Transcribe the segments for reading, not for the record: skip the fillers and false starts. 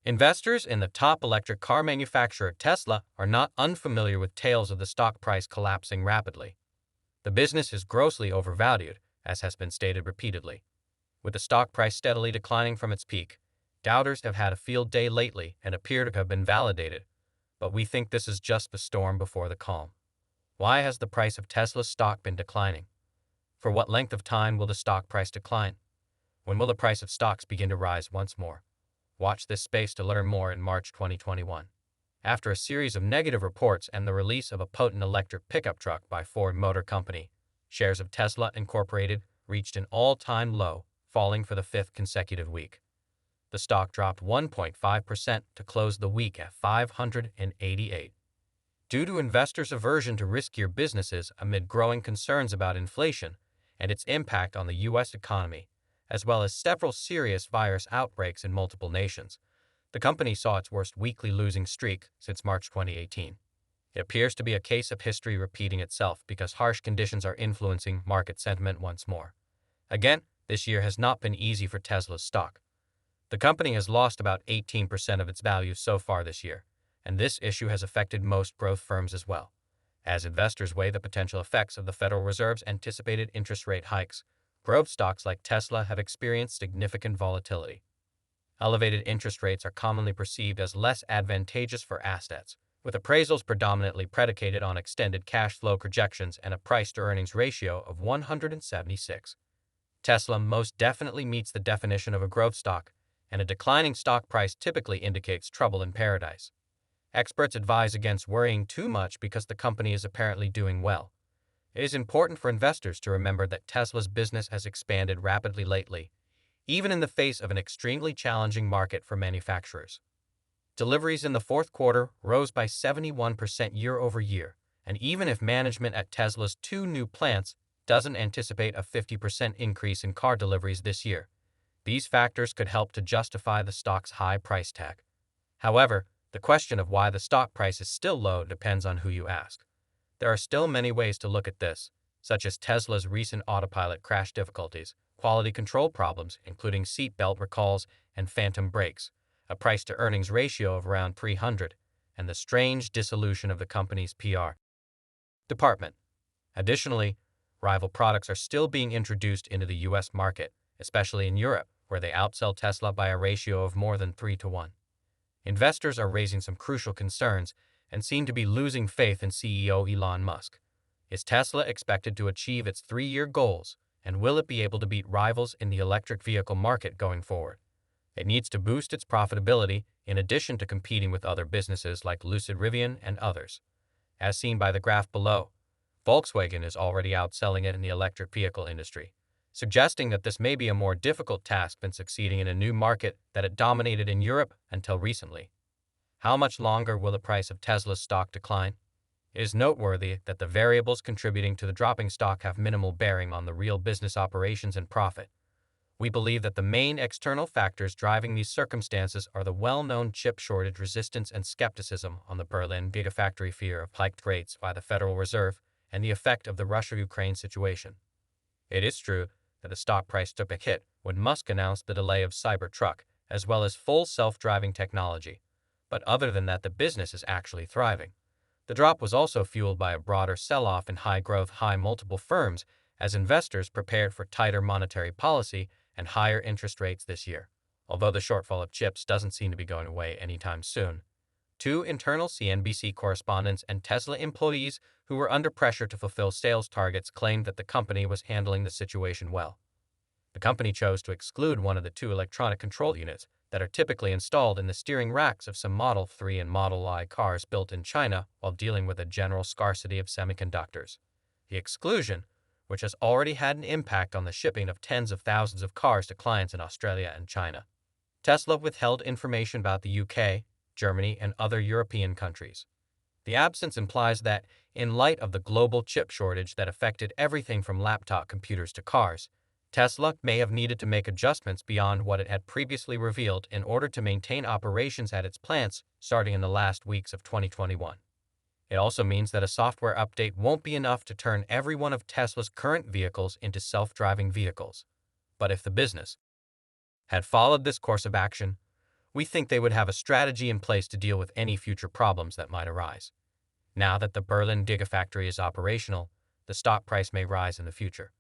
Investors in the top electric car manufacturer Tesla are not unfamiliar with tales of the stock price collapsing rapidly. The business is grossly overvalued, as has been stated repeatedly. With the stock price steadily declining from its peak, doubters have had a field day lately and appear to have been validated, but we think this is just the storm before the calm. Why has the price of Tesla's stock been declining? For what length of time will the stock price decline? When will the price of stocks begin to rise once more? Watch this space to learn more in March 2021. After a series of negative reports and the release of a potent electric pickup truck by Ford Motor Company, shares of Tesla Incorporated reached an all-time low, falling for the fifth consecutive week. The stock dropped 1.5% to close the week at 588. Due to investors' aversion to riskier businesses amid growing concerns about inflation and its impact on the U.S. economy, as well as several serious virus outbreaks in multiple nations, the company saw its worst weekly losing streak since March 2018. It appears to be a case of history repeating itself because harsh conditions are influencing market sentiment once more. Again, this year has not been easy for Tesla's stock. The company has lost about 18% of its value so far this year, and this issue has affected most growth firms as well. As investors weigh the potential effects of the Federal Reserve's anticipated interest rate hikes, growth stocks like Tesla have experienced significant volatility. Elevated interest rates are commonly perceived as less advantageous for assets, with appraisals predominantly predicated on extended cash flow projections and a price-to-earnings ratio of 176. Tesla most definitely meets the definition of a growth stock, and a declining stock price typically indicates trouble in paradise. Experts advise against worrying too much because the company is apparently doing well. It is important for investors to remember that Tesla's business has expanded rapidly lately, even in the face of an extremely challenging market for manufacturers. Deliveries in the fourth quarter rose by 71% year over year, and even if management at Tesla's two new plants doesn't anticipate a 50% increase in car deliveries this year, these factors could help to justify the stock's high price tag. However, the question of why the stock price is still low depends on who you ask. There are still many ways to look at this, such as Tesla's recent autopilot crash difficulties, quality control problems, including seat belt recalls and phantom brakes, a price-to-earnings ratio of around 300, and the strange dissolution of the company's PR department. Additionally, rival products are still being introduced into the U.S. market, especially in Europe, where they outsell Tesla by a ratio of more than 3-1. Investors are raising some crucial concerns and seem to be losing faith in CEO Elon Musk. Is Tesla expected to achieve its 3-year goals, and will it be able to beat rivals in the electric vehicle market going forward? It needs to boost its profitability in addition to competing with other businesses like Lucid Rivian and others. As seen by the graph below, Volkswagen is already outselling it in the electric vehicle industry, suggesting that this may be a more difficult task than succeeding in a new market that it dominated in Europe until recently. How much longer will the price of Tesla's stock decline? It is noteworthy that the variables contributing to the dropping stock have minimal bearing on the real business operations and profit. We believe that the main external factors driving these circumstances are the well-known chip shortage resistance and skepticism on the Berlin Gigafactory, fear of hiked rates by the Federal Reserve, and the effect of the Russia-Ukraine situation. It is true that the stock price took a hit when Musk announced the delay of Cybertruck, as well as full self-driving technology. But other than that, the business is actually thriving. The drop was also fueled by a broader sell-off in high-growth, high-multiple firms as investors prepared for tighter monetary policy and higher interest rates this year. Although the shortfall of chips doesn't seem to be going away anytime soon. Two internal CNBC correspondents and Tesla employees who were under pressure to fulfill sales targets claimed that the company was handling the situation well. The company chose to exclude one of the two electronic control units that are typically installed in the steering racks of some Model 3 and Model Y cars built in China while dealing with a general scarcity of semiconductors. The exclusion, which has already had an impact on the shipping of tens of thousands of cars to clients in Australia and China. Tesla withheld information about the UK, Germany, and other European countries. The absence implies that, in light of the global chip shortage that affected everything from laptop computers to cars, Tesla may have needed to make adjustments beyond what it had previously revealed in order to maintain operations at its plants starting in the last weeks of 2021. It also means that a software update won't be enough to turn every one of Tesla's current vehicles into self-driving vehicles. But if the business had followed this course of action, we think they would have a strategy in place to deal with any future problems that might arise. Now that the Berlin Gigafactory is operational, the stock price may rise in the future.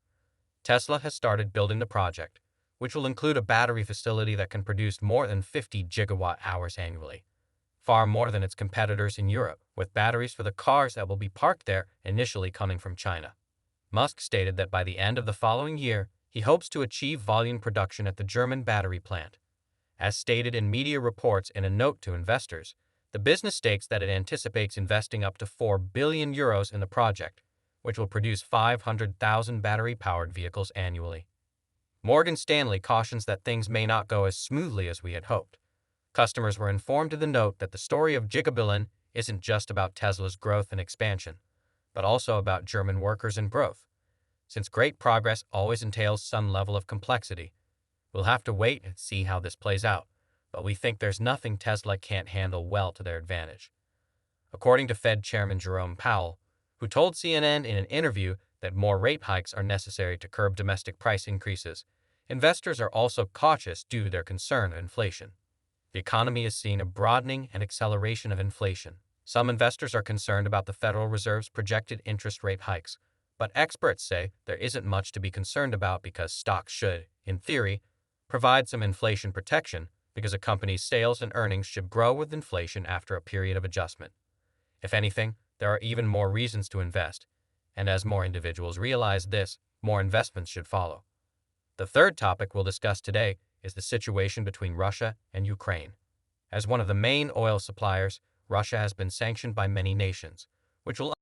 Tesla has started building the project, which will include a battery facility that can produce more than 50 gigawatt hours annually, far more than its competitors in Europe, with batteries for the cars that will be parked there initially coming from China. Musk stated that by the end of the following year, he hopes to achieve volume production at the German battery plant. As stated in media reports in a note to investors, the business states that it anticipates investing up to 4 billion euros in the project, which will produce 500,000 battery-powered vehicles annually. Morgan Stanley cautions that things may not go as smoothly as we had hoped. Customers were informed in the note that the story of Gigabillion isn't just about Tesla's growth and expansion, but also about German workers and growth. Since great progress always entails some level of complexity, we'll have to wait and see how this plays out, but we think there's nothing Tesla can't handle well to their advantage. According to Fed Chairman Jerome Powell, who told CNN in an interview that more rate hikes are necessary to curb domestic price increases, investors are also cautious due to their concern of inflation. The economy is seeing a broadening and acceleration of inflation. Some investors are concerned about the Federal Reserve's projected interest rate hikes, but experts say there isn't much to be concerned about because stocks should, in theory, provide some inflation protection because a company's sales and earnings should grow with inflation after a period of adjustment. If anything, there are even more reasons to invest, and as more individuals realize this, more investments should follow. The third topic we'll discuss today is the situation between Russia and Ukraine. As one of the main oil suppliers, Russia has been sanctioned by many nations, which will